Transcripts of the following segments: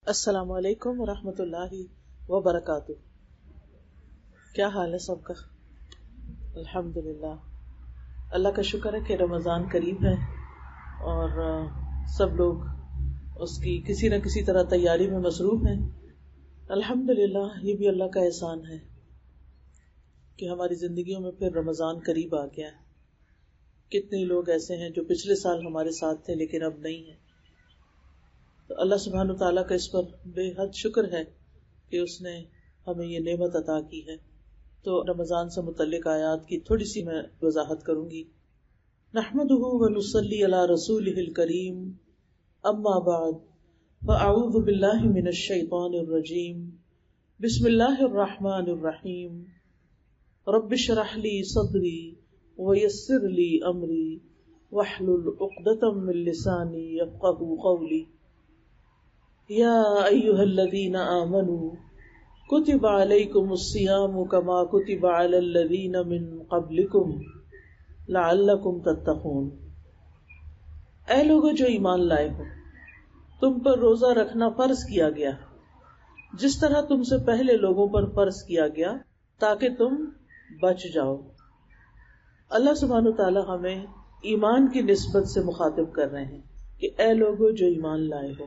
السلام علیکم ورحمۃ اللہ وبرکاتہ. کیا حال ہے سب کا؟ الحمدللہ. اللہ کا شکر ہے کہ رمضان قریب ہے اور سب لوگ اس کی کسی نہ کسی طرح تیاری میں مصروف ہیں. الحمدللہ. یہ بھی اللہ کا احسان ہے کہ ہماری زندگیوں میں پھر رمضان قریب آ گیا ہے. کتنے لوگ ایسے ہیں جو پچھلے سال ہمارے ساتھ تھے لیکن اب نہیں ہیں. تو اللہ سبحانہ تعالیٰ کا اس پر بے حد شکر ہے کہ اس نے ہمیں یہ نعمت عطا کی ہے. تو رمضان سے متعلق آیات کی تھوڑی سی میں وضاحت کروں گی. نحمدہ ونصلی علی رسولہ الکریم، اما بعد فاعوذ باللہ من الشیطان الرجیم، بسم اللہ الرحمن الرحیم. رب اشرح لی صدری ویسر لی امری واحلل عقدۃ من لسانی یفقہوا قولی. یا ایھا الذین آمنوا کتب علیکم الصیام کما کتب علی الذین من قبلکم لعلکم تتقون. اے لوگو جو ایمان لائے ہو، تم پر روزہ رکھنا فرض کیا گیا جس طرح تم سے پہلے لوگوں پر فرض کیا گیا تاکہ تم بچ جاؤ. اللہ سبحانہ تعالی ہمیں ایمان کی نسبت سے مخاطب کر رہے ہیں کہ اے لوگو جو ایمان لائے ہو.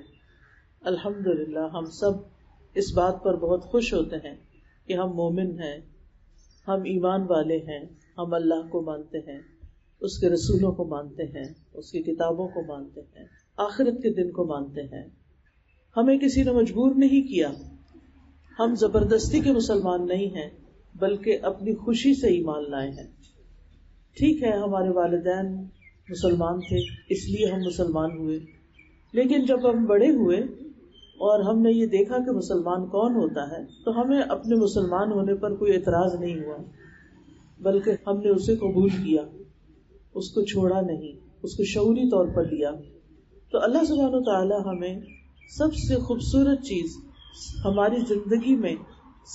الحمدللہ ہم سب اس بات پر بہت خوش ہوتے ہیں کہ ہم مومن ہیں، ہم ایمان والے ہیں، ہم اللہ کو مانتے ہیں، اس کے رسولوں کو مانتے ہیں، اس کی کتابوں کو مانتے ہیں، آخرت کے دن کو مانتے ہیں. ہمیں کسی نے مجبور نہیں کیا، ہم زبردستی کے مسلمان نہیں ہیں بلکہ اپنی خوشی سے ایمان لائے ہیں. ٹھیک ہے ہمارے والدین مسلمان تھے اس لیے ہم مسلمان ہوئے، لیکن جب ہم بڑے ہوئے اور ہم نے یہ دیکھا کہ مسلمان کون ہوتا ہے تو ہمیں اپنے مسلمان ہونے پر کوئی اعتراض نہیں ہوا، بلکہ ہم نے اسے قبول کیا، اس کو چھوڑا نہیں، اس کو شعوری طور پر لیا. تو اللہ سبحانہ وتعالی ہمیں سب سے خوبصورت چیز، ہماری زندگی میں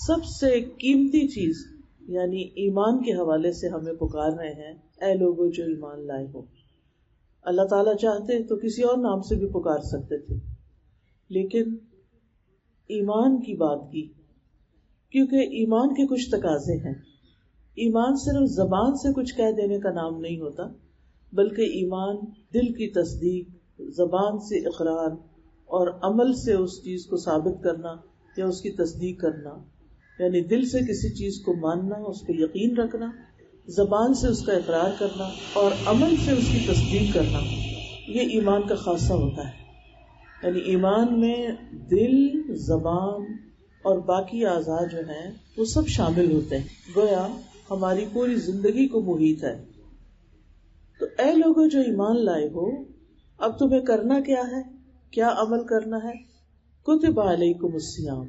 سب سے قیمتی چیز یعنی ایمان کے حوالے سے ہمیں پکار رہے ہیں، اے لوگو جو ایمان لائے ہو. اللہ تعالیٰ چاہتے تو کسی اور نام سے بھی پکار سکتے تھے، لیکن ایمان کی بات کی کیونکہ ایمان کے کچھ تقاضے ہیں. ایمان صرف زبان سے کچھ کہہ دینے کا نام نہیں ہوتا، بلکہ ایمان دل کی تصدیق، زبان سے اقرار اور عمل سے اس چیز کو ثابت کرنا یا اس کی تصدیق کرنا. یعنی دل سے کسی چیز کو ماننا، اس پہ یقین رکھنا، زبان سے اس کا اقرار کرنا اور عمل سے اس کی تصدیق کرنا، یہ ایمان کا خاصہ ہوتا ہے. یعنی ایمان میں دل، زبان اور باقی اعضاء جو ہیں وہ سب شامل ہوتے ہیں، گویا ہماری پوری زندگی کو محیط ہے. تو اے لوگوں جو ایمان لائے ہو، اب تمہیں کرنا کیا ہے، کیا عمل کرنا ہے؟ کتب علیکم الصیام،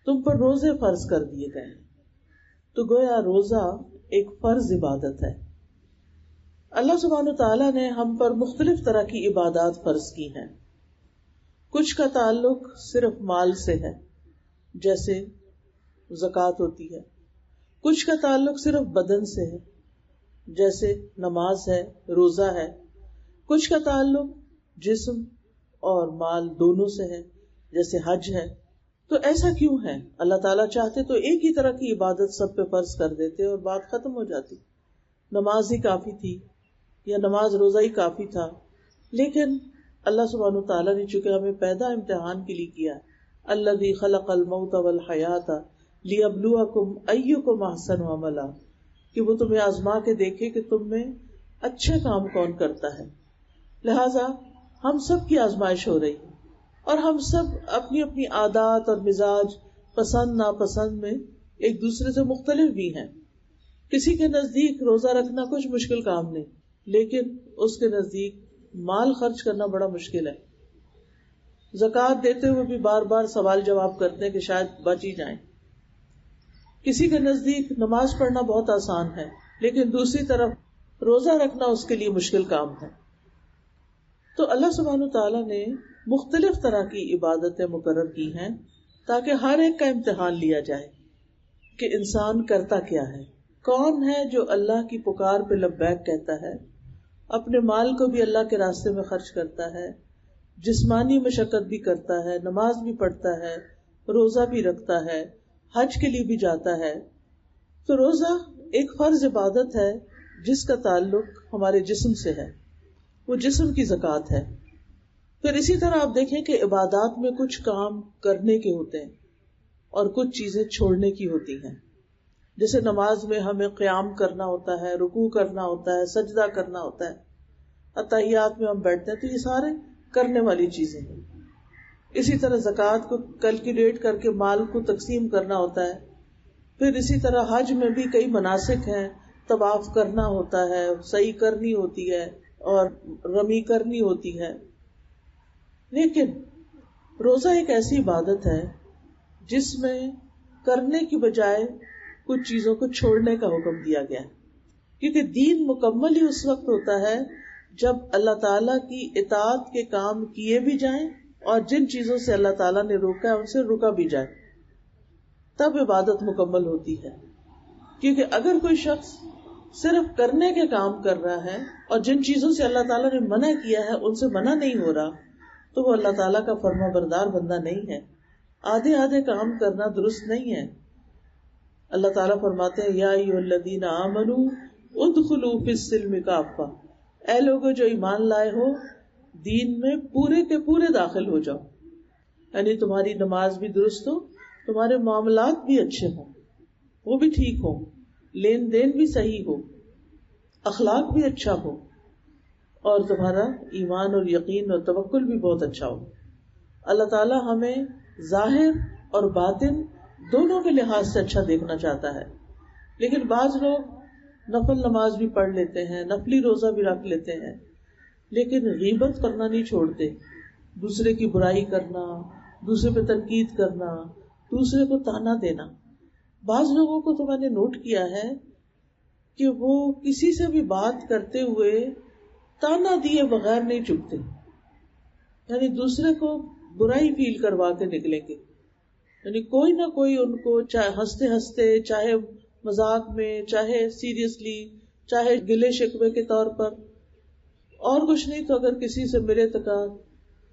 تم پر روزے فرض کر دیے گئے. تو گویا روزہ ایک فرض عبادت ہے. اللہ سبحانہ تعالیٰ نے ہم پر مختلف طرح کی عبادات فرض کی ہیں. کچھ کا تعلق صرف مال سے ہے جیسے زکوٰۃ ہوتی ہے، کچھ کا تعلق صرف بدن سے ہے جیسے نماز ہے، روزہ ہے، کچھ کا تعلق جسم اور مال دونوں سے ہے جیسے حج ہے. تو ایسا کیوں ہے؟ اللہ تعالیٰ چاہتے تو ایک ہی طرح کی عبادت سب پہ فرض کر دیتے اور بات ختم ہو جاتی، نماز ہی کافی تھی یا نماز روزہ ہی کافی تھا. لیکن اللہ سبحانہ تعالیٰ نے چونکہ ہمیں پیدا امتحان کے لیے کیا، الذی خلق الموت والحیات لیبلوکم ایکم احسن عملا، کہ وہ تمہیں آزما کے دیکھے کہ تم میں اچھے کام کون کرتا ہے. لہذا ہم سب کی آزمائش ہو رہی ہے اور ہم سب اپنی اپنی عادات اور مزاج، پسند ناپسند میں ایک دوسرے سے مختلف بھی ہیں. کسی کے نزدیک روزہ رکھنا کچھ مشکل کام نہیں، لیکن اس کے نزدیک مال خرچ کرنا بڑا مشکل ہے. زکوٰۃ دیتے ہوئے بھی بار بار سوال جواب کرتے ہیں کہ شاید بچ ہی جائیں. کسی کے نزدیک نماز پڑھنا بہت آسان ہے، لیکن دوسری طرف روزہ رکھنا اس کے لیے مشکل کام ہے. تو اللہ سبحانہ تعالیٰ نے مختلف طرح کی عبادتیں مقرر کی ہیں تاکہ ہر ایک کا امتحان لیا جائے کہ انسان کرتا کیا ہے. کون ہے جو اللہ کی پکار پہ لبیک کہتا ہے، اپنے مال کو بھی اللہ کے راستے میں خرچ کرتا ہے، جسمانی مشقت بھی کرتا ہے، نماز بھی پڑھتا ہے، روزہ بھی رکھتا ہے، حج کے لیے بھی جاتا ہے، تو روزہ ایک فرض عبادت ہے جس کا تعلق ہمارے جسم سے ہے، وہ جسم کی زکوٰۃ ہے۔ پھر اسی طرح آپ دیکھیں کہ عبادات میں کچھ کام کرنے کے ہوتے ہیں اور کچھ چیزیں چھوڑنے کی ہوتی ہیں. جیسے نماز میں ہمیں قیام کرنا ہوتا ہے، رکوع کرنا ہوتا ہے، سجدہ کرنا ہوتا ہے، اتحیات میں ہم بیٹھتے ہیں، تو یہ سارے کرنے والی چیزیں ہیں. اسی طرح زکوٰۃ کو کیلکولیٹ کر کے مال کو تقسیم کرنا ہوتا ہے. پھر اسی طرح حج میں بھی کئی مناسک ہیں، طواف کرنا ہوتا ہے، سعی کرنی ہوتی ہے اور رمی کرنی ہوتی ہے. لیکن روزہ ایک ایسی عبادت ہے جس میں کرنے کی بجائے کچھ چیزوں کو چھوڑنے کا حکم دیا گیا ہے، کیونکہ دین مکمل ہی اس وقت ہوتا ہے جب اللہ تعالیٰ کی اطاعت کے کام کیے بھی جائیں اور جن چیزوں سے اللہ تعالیٰ نے روکا ہے ان سے رکا بھی جائے، تب عبادت مکمل ہوتی ہے. کیونکہ اگر کوئی شخص صرف کرنے کے کام کر رہا ہے اور جن چیزوں سے اللہ تعالیٰ نے منع کیا ہے ان سے منع نہیں ہو رہا، تو وہ اللہ تعالیٰ کا فرما بردار بندہ نہیں ہے. آدھے آدھے کام کرنا درست نہیں ہے. اللہ تعالیٰ فرماتے ہیں یا ایھا الذین آمنوا ادخلوا فی السلم کافہ، اے لوگو جو ایمان لائے ہو دین میں پورے کے پورے داخل ہو جاؤ. یعنی تمہاری نماز بھی درست ہو، تمہارے معاملات بھی اچھے ہوں، وہ بھی ٹھیک ہو، لین دین بھی صحیح ہو، اخلاق بھی اچھا ہو، اور تمہارا ایمان اور یقین اور توکل بھی بہت اچھا ہو. اللہ تعالیٰ ہمیں ظاہر اور باطن دونوں کے لحاظ سے اچھا دیکھنا چاہتا ہے. لیکن بعض لوگ نفل نماز بھی پڑھ لیتے ہیں، نفلی روزہ بھی رکھ لیتے ہیں، لیکن غیبت کرنا نہیں چھوڑتے. دوسرے کی برائی کرنا، دوسرے پہ تنقید کرنا، دوسرے کو تانا دینا. بعض لوگوں کو تو میں نے نوٹ کیا ہے کہ وہ کسی سے بھی بات کرتے ہوئے تانا دیے بغیر نہیں چپتے، یعنی دوسرے کو برائی فیل کروا کے نکلیں گے. یعنی کوئی نہ کوئی ان کو چاہے ہنستے ہنستے، چاہے مذاق میں، چاہے سیریسلی، چاہے گلے شکوے کے طور پر، اور کچھ نہیں تو اگر کسی سے ملے تو کہا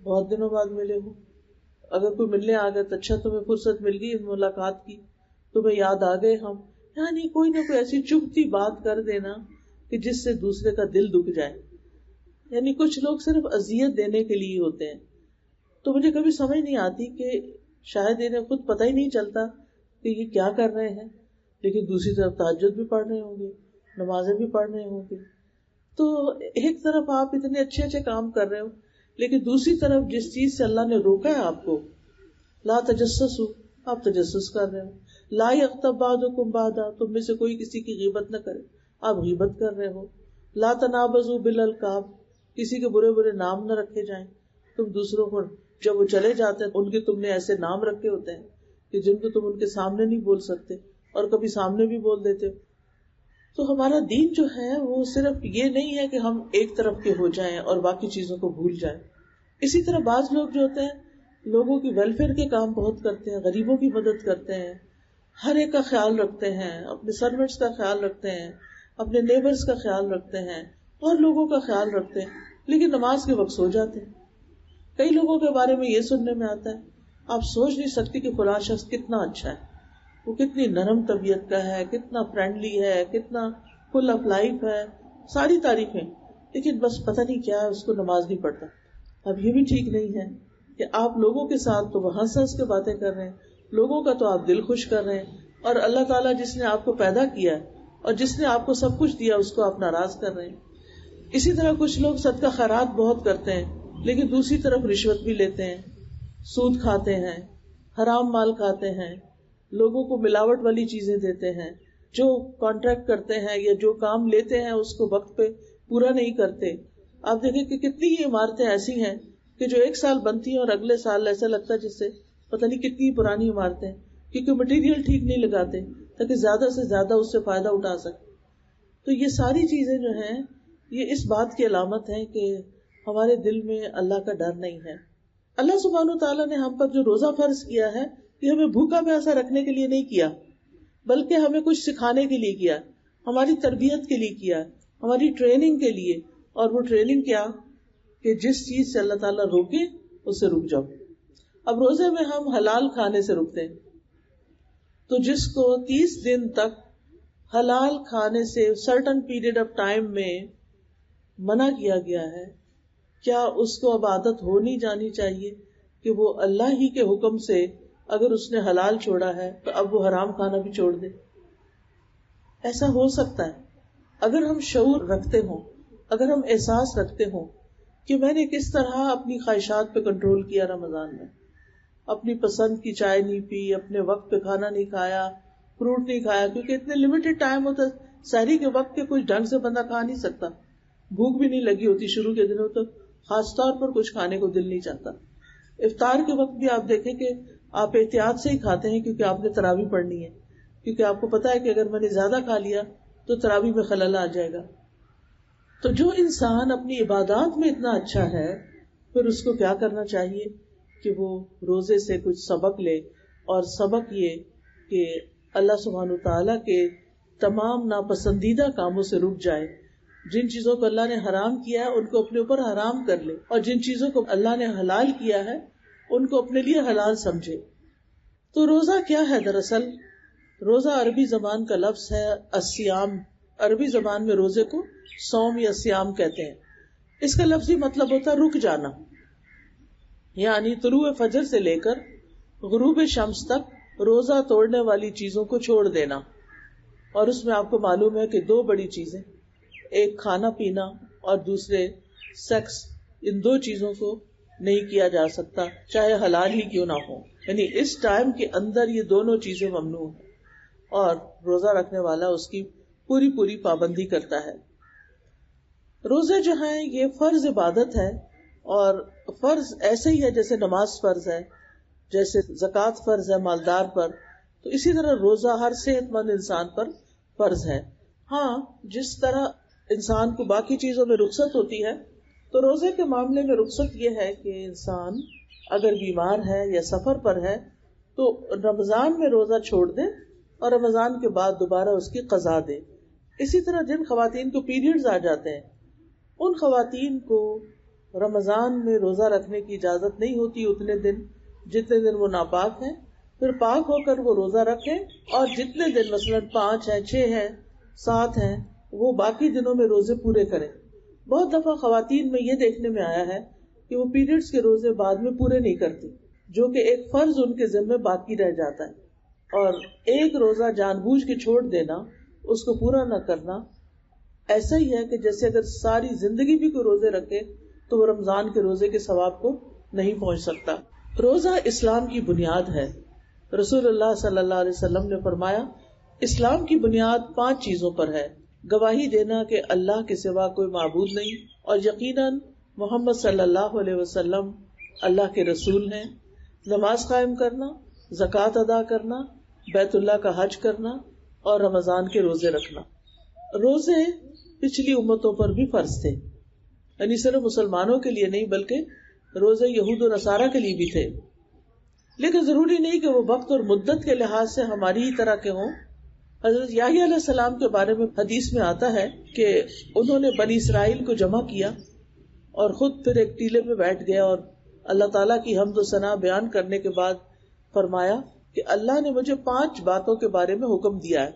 بہت دنوں بعد ملے ہو. اگر کوئی ملنے آ گئے تو اچھا تمہیں فرصت مل گئی ملاقات کی، تمہیں یاد آ گئے ہم. یعنی کوئی نہ کوئی ایسی چبھتی بات کر دینا کہ جس سے دوسرے کا دل دکھ جائے. یعنی کچھ لوگ صرف اذیت دینے کے لیے ہوتے ہیں. تو مجھے کبھی سمجھ نہیں آتی کہ شاید انہیں خود پتہ ہی نہیں چلتا کہ یہ کیا کر رہے ہیں، لیکن دوسری طرف تہجد بھی پڑھ رہے ہوں گے، نمازیں بھی پڑھ رہے ہوں گے. تو ایک طرف آپ اتنے اچھے اچھے کام کر رہے ہو، لیکن دوسری طرف جس چیز سے اللہ نے روکا ہے آپ کو، لا تجسسوا، آپ تجسس کر رہے ہو. لا یغتب بعضکم بعضا، تم میں سے کوئی کسی کی غیبت نہ کرے، آپ غیبت کر رہے ہو. لا تنابزوا بالالقاب، کسی کے برے برے نام نہ رکھے جائیں. تم دوسروں کو جب وہ چلے جاتے ہیں ان کے تم نے ایسے نام رکھے ہوتے ہیں کہ جن کو تم ان کے سامنے نہیں بول سکتے، اور کبھی سامنے بھی بول دیتے ہو. تو ہمارا دین جو ہے وہ صرف یہ نہیں ہے کہ ہم ایک طرف کے ہو جائیں اور باقی چیزوں کو بھول جائیں. اسی طرح بعض لوگ جو ہوتے ہیں لوگوں کی ویلفیئر کے کام بہت کرتے ہیں، غریبوں کی مدد کرتے ہیں، ہر ایک کا خیال رکھتے ہیں، اپنے سروینٹس کا خیال رکھتے ہیں، اپنے نیبرز کا خیال رکھتے ہیں، اور لوگوں کا خیال رکھتے ہیں، لیکن نماز کے وقت سو جاتے ہیں. کئی لوگوں کے بارے میں یہ سننے میں آتا ہے آپ سوچ نہیں سکتے کہ فلاں شخص کتنا اچھا ہے، وہ کتنی نرم طبیعت کا ہے، کتنا فرینڈلی ہے، کتنا فل آف لائف ہے، ساری تعریفیں، لیکن بس پتہ نہیں کیا ہے اس کو نماز نہیں پڑھتا. اب یہ بھی ٹھیک نہیں ہے کہ آپ لوگوں کے ساتھ تو وہ ہنس ہنس کے باتیں کر رہے ہیں، لوگوں کا تو آپ دل خوش کر رہے ہیں، اور اللہ تعالیٰ جس نے آپ کو پیدا کیا اور جس نے آپ کو سب کچھ دیا اس کو آپ ناراض کر رہے ہیں. اسی طرح کچھ لوگ صدقہ خیرات بہت کرتے ہیں، لیکن دوسری طرف رشوت بھی لیتے ہیں، سود کھاتے ہیں، حرام مال کھاتے ہیں، لوگوں کو ملاوٹ والی چیزیں دیتے ہیں، جو کانٹریکٹ کرتے ہیں یا جو کام لیتے ہیں اس کو وقت پہ پورا نہیں کرتے. آپ دیکھیں کہ کتنی ہی عمارتیں ایسی ہیں کہ جو ایک سال بنتی ہیں اور اگلے سال ایسا لگتا ہے جس سے پتہ نہیں کتنی پرانی عمارتیں، کیونکہ مٹیریل ٹھیک نہیں لگاتے تاکہ زیادہ سے زیادہ اس سے فائدہ اٹھا سکے. تو یہ ساری چیزیں جو ہیں یہ اس بات کی علامت ہے کہ ہمارے دل میں اللہ کا ڈر نہیں ہے. اللہ سبحانہ تعالیٰ نے ہم پر جو روزہ فرض کیا ہے یہ ہمیں بھوکا پیاسا رکھنے کے لیے نہیں کیا، بلکہ ہمیں کچھ سکھانے کے لیے کیا، ہماری تربیت کے لیے کیا، ہماری ٹریننگ کے لیے. اور وہ ٹریننگ کیا کہ جس چیز سے اللہ تعالیٰ روکے اس سے رک جاؤ. اب روزے میں ہم حلال کھانے سے رکتے ہیں، تو جس کو 30 دن تک حلال کھانے سے سرٹن پیریڈ آف ٹائم میں منع کیا گیا ہے، کیا اس کو اب عادت ہونی جانی چاہیے کہ وہ اللہ ہی کے حکم سے اگر اس نے حلال چھوڑا ہے تو اب وہ حرام کھانا بھی چھوڑ دے؟ ایسا ہو سکتا ہے اگر ہم شعور رکھتے ہوں، اگر ہم احساس رکھتے ہوں کہ میں نے کس طرح اپنی خواہشات پہ کنٹرول کیا رمضان میں، اپنی پسند کی چائے نہیں پی، اپنے وقت پہ کھانا نہیں کھایا، فروٹ نہیں کھایا، کیونکہ اتنے لمیٹڈ ٹائم ہوتا ہے سحری کے وقت کے کچھ ڈھنگ سے بندہ کھا نہیں سکتا، بھوک بھی نہیں لگی ہوتی شروع کے دنوں تو خاص طور پر کچھ کھانے کو دل نہیں چاہتا. افطار کے وقت بھی آپ دیکھیں کہ آپ احتیاط سے ہی کھاتے ہیں کیونکہ آپ نے تراویح پڑھنی ہے، کیونکہ آپ کو پتا ہے کہ اگر میں نے زیادہ کھا لیا تو تراویح میں خلل آ جائے گا. تو جو انسان اپنی عبادات میں اتنا اچھا ہے پھر اس کو کیا کرنا چاہیے کہ وہ روزے سے کچھ سبق لے، اور سبق یہ کہ اللہ سبحانہ تعالیٰ کے تمام ناپسندیدہ کاموں سے رک جائے. جن چیزوں کو اللہ نے حرام کیا ہے ان کو اپنے اوپر حرام کر لے، اور جن چیزوں کو اللہ نے حلال کیا ہے ان کو اپنے لیے حلال سمجھے. تو روزہ کیا ہے؟ دراصل روزہ عربی زبان کا لفظ ہے الصیام. عربی زبان میں روزے کو صوم یا صیام کہتے ہیں. اس کا لفظی مطلب ہوتا ہے رک جانا، یعنی طلوع فجر سے لے کر غروب شمس تک روزہ توڑنے والی چیزوں کو چھوڑ دینا. اور اس میں آپ کو معلوم ہے کہ دو بڑی چیزیں، ایک کھانا پینا اور دوسرے سیکس، ان دو چیزوں کو نہیں کیا جا سکتا چاہے حلال ہی کیوں نہ ہو. یعنی اس ٹائم کے اندر یہ دونوں چیزیں ممنوع ہیں، اور روزہ رکھنے والا اس کی پوری پوری پابندی کرتا ہے. روزے جو ہیں یہ فرض عبادت ہے، اور فرض ایسے ہی ہے جیسے نماز فرض ہے، جیسے زکوٰۃ فرض ہے مالدار پر، تو اسی طرح روزہ ہر صحت مند انسان پر فرض ہے. ہاں، جس طرح انسان کو باقی چیزوں میں رخصت ہوتی ہے تو روزے کے معاملے میں رخصت یہ ہے کہ انسان اگر بیمار ہے یا سفر پر ہے تو رمضان میں روزہ چھوڑ دے اور رمضان کے بعد دوبارہ اس کی قضا دے. اسی طرح جن خواتین کو پیریڈز آ جاتے ہیں ان خواتین کو رمضان میں روزہ رکھنے کی اجازت نہیں ہوتی اتنے دن جتنے دن وہ ناپاک ہیں. پھر پاک ہو کر وہ روزہ رکھیں، اور جتنے دن مثلاً 5 ہیں، 6 ہیں، 7 ہیں، وہ باقی دنوں میں روزے پورے کریں. بہت دفعہ خواتین میں یہ دیکھنے میں آیا ہے کہ وہ پیریڈز کے روزے بعد میں پورے نہیں کرتی، جو کہ ایک فرض ان کے ذمہ باقی رہ جاتا ہے. اور ایک روزہ جان بوجھ کے چھوڑ دینا، اس کو پورا نہ کرنا، ایسا ہی ہے کہ جیسے اگر ساری زندگی بھی کوئی روزے رکھے تو وہ رمضان کے روزے کے ثواب کو نہیں پہنچ سکتا. روزہ اسلام کی بنیاد ہے. رسول اللہ صلی اللہ علیہ وسلم نے فرمایا اسلام کی بنیاد 5 چیزوں پر ہے: گواہی دینا کہ اللہ کے سوا کوئی معبود نہیں اور یقیناً محمد صلی اللہ علیہ وسلم اللہ کے رسول ہیں، نماز قائم کرنا، زکوٰۃ ادا کرنا، بیت اللہ کا حج کرنا، اور رمضان کے روزے رکھنا. روزے پچھلی امتوں پر بھی فرض تھے، یعنی صرف مسلمانوں کے لیے نہیں بلکہ روزے یہود و نصارہ کے لیے بھی تھے. لیکن ضروری نہیں کہ وہ وقت اور مدت کے لحاظ سے ہماری ہی طرح کے ہوں. حضرت یحییٰ علیہ السلام کے بارے میں حدیث میں آتا ہے کہ انہوں نے بنی اسرائیل کو جمع کیا اور خود پھر ایک ٹیلے میں بیٹھ گیا، اور اللہ تعالیٰ کی حمد و ثنا بیان کرنے کے بعد فرمایا کہ اللہ نے مجھے 5 باتوں کے بارے میں حکم دیا ہے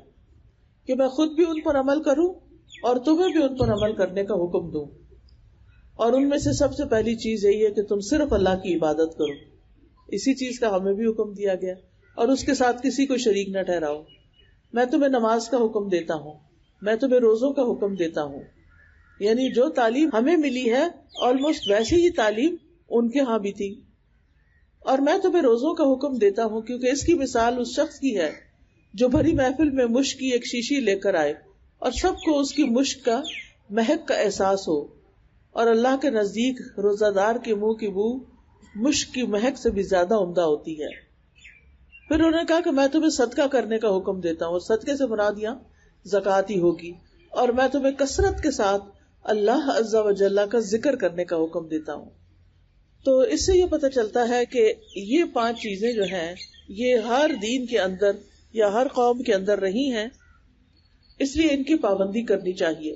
کہ میں خود بھی ان پر عمل کروں اور تمہیں بھی ان پر عمل کرنے کا حکم دوں. اور ان میں سے سب سے پہلی چیز یہی ہے کہ تم صرف اللہ کی عبادت کرو. اسی چیز کا ہمیں بھی حکم دیا گیا، اور اس کے ساتھ کسی کو شریک نہ ٹھہراؤ. میں تمہیں نماز کا حکم دیتا ہوں، میں تمہیں روزوں کا حکم دیتا ہوں. یعنی جو تعلیم ہمیں ملی ہے آلموسٹ ویسی ہی تعلیم ان کے ہاں بھی تھی. اور میں تمہیں روزوں کا حکم دیتا ہوں کیونکہ اس کی مثال اس شخص کی ہے جو بھری محفل میں مشک کی ایک شیشی لے کر آئے اور سب کو اس کی مشک کا مہک کا احساس ہو، اور اللہ کے نزدیک روزہ دار کے منہ کی بو مشک کی مہک سے بھی زیادہ عمدہ ہوتی ہے. پھر انہوں نے کہا کہ میں تمہیں صدقہ کرنے کا حکم دیتا ہوں، اور صدقے سے مراد یہاں زکوٰۃ ہی ہوگی. اور میں تمہیں کثرت کے ساتھ اللہ عز و جل کا ذکر کرنے کا حکم دیتا ہوں. تو اس سے یہ پتہ چلتا ہے کہ یہ 5 چیزیں جو ہیں یہ ہر دین کے اندر یا ہر قوم کے اندر رہی ہیں، اس لیے ان کی پابندی کرنی چاہیے.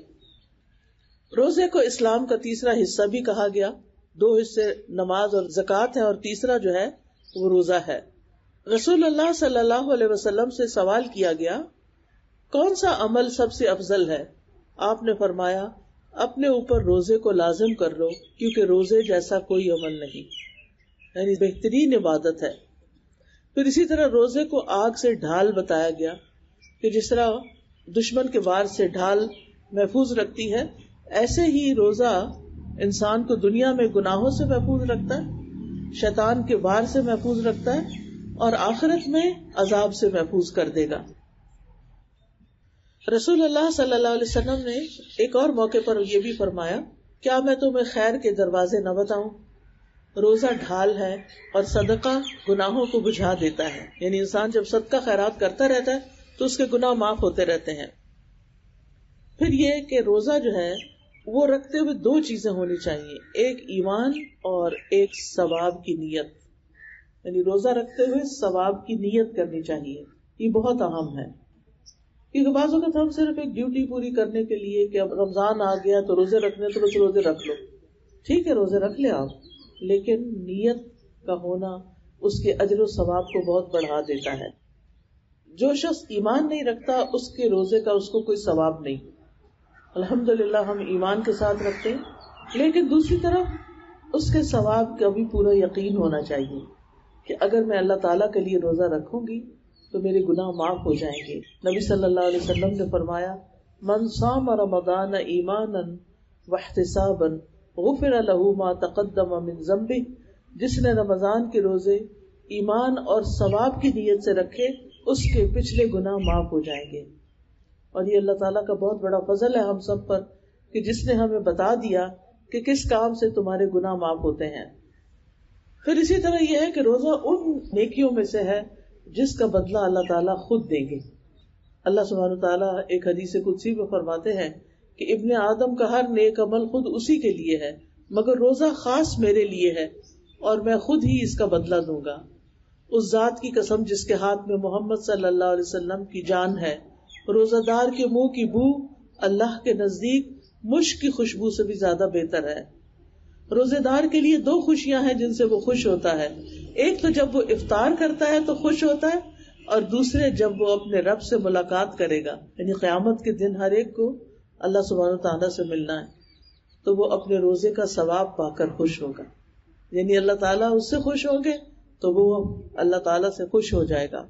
روزے کو اسلام کا تیسرا حصہ بھی کہا گیا، 2 حصے نماز اور زکوٰۃ ہے، اور تیسرا جو ہے وہ روزہ ہے۔ رسول اللہ صلی اللہ علیہ وسلم سے سوال کیا گیا کون سا عمل سب سے افضل ہے؟ آپ نے فرمایا اپنے اوپر روزے کو لازم کر لو، کیونکہ روزے جیسا کوئی عمل نہیں، یعنی بہترین عبادت ہے۔ پھر اسی طرح روزے کو آگ سے ڈھال بتایا گیا کہ جس طرح دشمن کے وار سے ڈھال محفوظ رکھتی ہے، ایسے ہی روزہ انسان کو دنیا میں گناہوں سے محفوظ رکھتا ہے، شیطان کے وار سے محفوظ رکھتا ہے، اور آخرت میں عذاب سے محفوظ کر دے گا۔ رسول اللہ صلی اللہ علیہ وسلم نے ایک اور موقع پر یہ بھی فرمایا کیا میں تمہیں خیر کے دروازے نہ بتاؤں؟ روزہ ڈھال ہے اور صدقہ گناہوں کو بجھا دیتا ہے، یعنی انسان جب صدقہ خیرات کرتا رہتا ہے تو اس کے گناہ معاف ہوتے رہتے ہیں۔ پھر یہ کہ روزہ جو ہے وہ رکھتے ہوئے 2 چیزیں ہونی چاہیے، ایک ایمان اور ایک ثواب کی نیت، یعنی روزہ رکھتے ہوئے ثواب کی نیت کرنی چاہیے، یہ بہت اہم ہے، کیونکہ بعض اوقات ہم صرف ایک ڈیوٹی پوری کرنے کے لیے کہ اب رمضان آ گیا تو روزے رکھنے تو روزے رکھ لو، ٹھیک ہے روزے رکھ لیں آپ، لیکن نیت کا ہونا اس کے اجر و ثواب کو بہت بڑھا دیتا ہے۔ جو شخص ایمان نہیں رکھتا اس کے روزے کا اس کو کوئی ثواب نہیں۔ الحمدللہ ہم ایمان کے ساتھ رکھتے ہیں، لیکن دوسری طرف اس کے ثواب کا بھی پورا یقین ہونا چاہیے کہ اگر میں اللہ تعالیٰ کے لیے روزہ رکھوں گی تو میرے گناہ معاف ہو جائیں گے۔ نبی صلی اللہ علیہ وسلم نے فرمایا من صام رمضان ایمانا واحتسابا غفر له ما تقدم من ذنبه، جس نے رمضان کے روزے ایمان اور ثواب کی نیت سے رکھے اس کے پچھلے گناہ معاف ہو جائیں گے۔ اور یہ اللہ تعالیٰ کا بہت بڑا فضل ہے ہم سب پر کہ جس نے ہمیں بتا دیا کہ کس کام سے تمہارے گناہ معاف ہوتے ہیں۔ پھر اسی طرح یہ ہے کہ روزہ ان نیکیوں میں سے ہے جس کا بدلہ اللہ تعالیٰ خود دیں گے۔ اللہ سبحانہ وتعالیٰ ایک حدیث قدسی میں فرماتے ہیں کہ ابن آدم کا ہر نیک عمل خود اسی کے لیے ہے، مگر روزہ خاص میرے لیے ہے اور میں خود ہی اس کا بدلہ دوں گا۔ اس ذات کی قسم جس کے ہاتھ میں محمد صلی اللہ علیہ وسلم کی جان ہے، روزہ دار کے منہ کی بو اللہ کے نزدیک مشک کی خوشبو سے بھی زیادہ بہتر ہے۔ روزے دار کے لیے 2 خوشیاں ہیں جن سے وہ خوش ہوتا ہے، ایک تو جب وہ افطار کرتا ہے تو خوش ہوتا ہے، اور دوسرے جب وہ اپنے رب سے ملاقات کرے گا، یعنی قیامت کے دن ہر ایک کو اللہ سبحانہ تعالیٰ سے ملنا ہے تو وہ اپنے روزے کا ثواب پا کر خوش ہوگا، یعنی اللہ تعالیٰ اس سے خوش ہوں گے تو وہ اللہ تعالیٰ سے خوش ہو جائے گا۔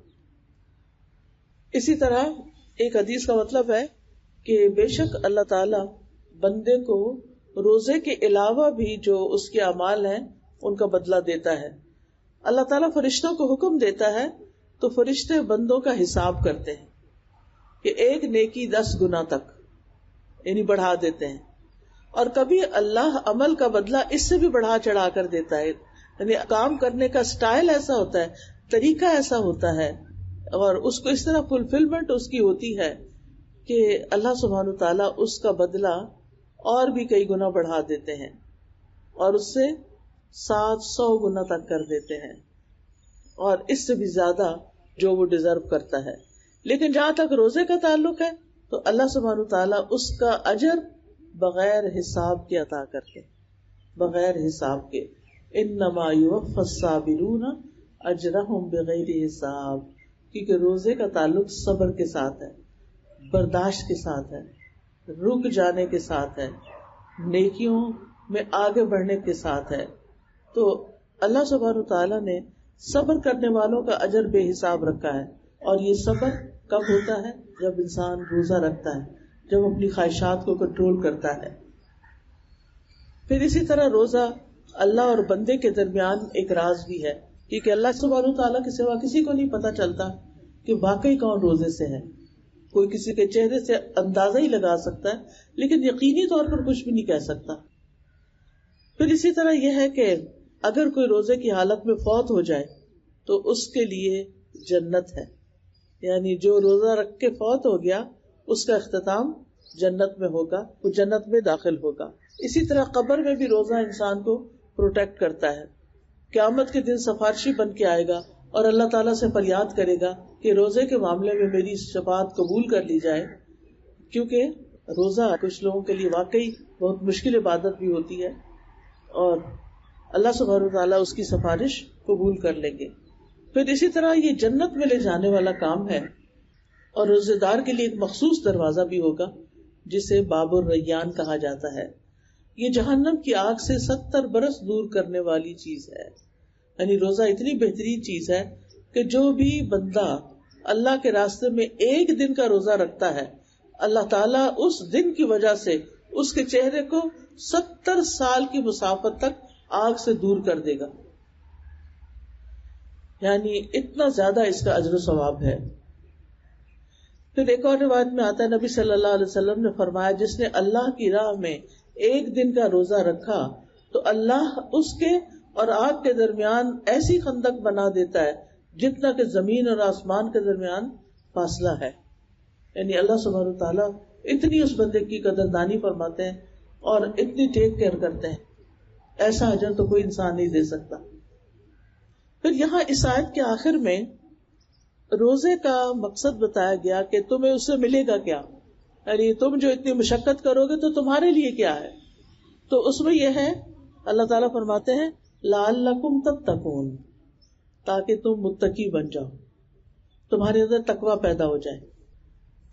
اسی طرح ایک حدیث کا مطلب ہے کہ بے شک اللہ تعالیٰ بندے کو روزے کے علاوہ بھی جو اس کے اعمال ہیں ان کا بدلہ دیتا ہے۔ اللہ تعالیٰ فرشتوں کو حکم دیتا ہے تو فرشتے بندوں کا حساب کرتے ہیں کہ ایک نیکی 10 گنا تک، یعنی بڑھا دیتے ہیں، اور کبھی اللہ عمل کا بدلہ اس سے بھی بڑھا چڑھا کر دیتا ہے، یعنی کام کرنے کا سٹائل ایسا ہوتا ہے، طریقہ ایسا ہوتا ہے، اور اس کو اس طرح فلفلمنٹ اس کی ہوتی ہے کہ اللہ سبحانہ تعالیٰ اس کا بدلہ اور بھی کئی گنا بڑھا دیتے ہیں اور اس سے 700 گنا تک کر دیتے ہیں، اور اس سے بھی زیادہ جو وہ ڈیزرو کرتا ہے۔ لیکن جہاں تک روزے کا تعلق ہے تو اللہ سبحانہ تعالیٰ اس کا اجر بغیر حساب کے عطا کرتے، بغیر حساب کے۔ انما یوفی الصابرون اجرہم بغیر حساب، کیونکہ روزے کا تعلق صبر کے ساتھ ہے، برداشت کے ساتھ ہے، رک جانے کے ساتھ ہے، نیکیوں میں آگے بڑھنے کے ساتھ ہے۔ تو اللہ سبحانہ تعالیٰ نے صبر کرنے والوں کا اجر بے حساب رکھا ہے، اور یہ صبر کب ہوتا ہے؟ جب انسان روزہ رکھتا ہے، جب اپنی خواہشات کو کنٹرول کرتا ہے۔ پھر اسی طرح روزہ اللہ اور بندے کے درمیان ایک راز بھی ہے، کیونکہ اللہ سبحانہ تعالیٰ کے سوا کسی کو نہیں پتا چلتا کہ واقعی کون روزے سے ہے۔ کوئی کسی کے چہرے سے اندازہ ہی لگا سکتا ہے لیکن یقینی طور پر کچھ بھی نہیں کہہ سکتا۔ پھر اسی طرح یہ ہے کہ اگر کوئی روزے کی حالت میں فوت ہو جائے تو اس کے لیے جنت ہے، یعنی جو روزہ رکھ کے فوت ہو گیا اس کا اختتام جنت میں ہوگا، وہ جنت میں داخل ہوگا۔ اسی طرح قبر میں بھی روزہ انسان کو پروٹیکٹ کرتا ہے۔ قیامت کے دن سفارشی بن کے آئے گا اور اللہ تعالیٰ سے فریاد کرے گا کہ روزے کے معاملے میں میری شفاعت قبول کر لی جائے، کیونکہ روزہ کچھ لوگوں کے لیے واقعی بہت مشکل عبادت بھی ہوتی ہے، اور اللہ سبحانہ وتعالیٰ اس کی سفارش قبول کر لیں گے. پھر اسی طرح یہ جنت میں لے جانے والا کام ہے، اور روزے دار کے لیے ایک مخصوص دروازہ بھی ہوگا جسے باب الریان کہا جاتا ہے. یہ جہنم کی آگ سے 70 برس دور کرنے والی چیز ہے. یعنی روزہ اتنی بہترین چیز ہے کہ جو بھی بندہ اللہ کے راستے میں ایک دن کا روزہ رکھتا ہے، اللہ تعالیٰ اس دن کی وجہ سے اس کے چہرے کو 70 سال کی مسافت تک آگ سے دور کر دے گا. یعنی اتنا زیادہ اس کا اجر و ثواب ہے. پھر ایک اور روایت میں آتا ہے نبی صلی اللہ علیہ وسلم نے فرمایا جس نے اللہ کی راہ میں ایک دن کا روزہ رکھا تو اللہ اس کے اور آگ کے درمیان ایسی خندق بنا دیتا ہے جتنا کہ زمین اور آسمان کے درمیان فاصلہ ہے. یعنی اللہ سبحانہ وتعالیٰ اتنی اس بندے کی قدردانی فرماتے ہیں اور اتنی ٹیک کیئر کرتے ہیں، ایسا اجر تو کوئی انسان نہیں دے سکتا. پھر یہاں اس آیت کے آخر میں روزے کا مقصد بتایا گیا کہ تمہیں اس سے ملے گا کیا، یعنی تم جو اتنی مشقت کرو گے تو تمہارے لیے کیا ہے. تو اس میں یہ ہے، اللہ تعالیٰ فرماتے ہیں لعلکم تتقون، تاکہ تم متقی بن جاؤ، تمہارے اندر تقوی پیدا ہو جائے.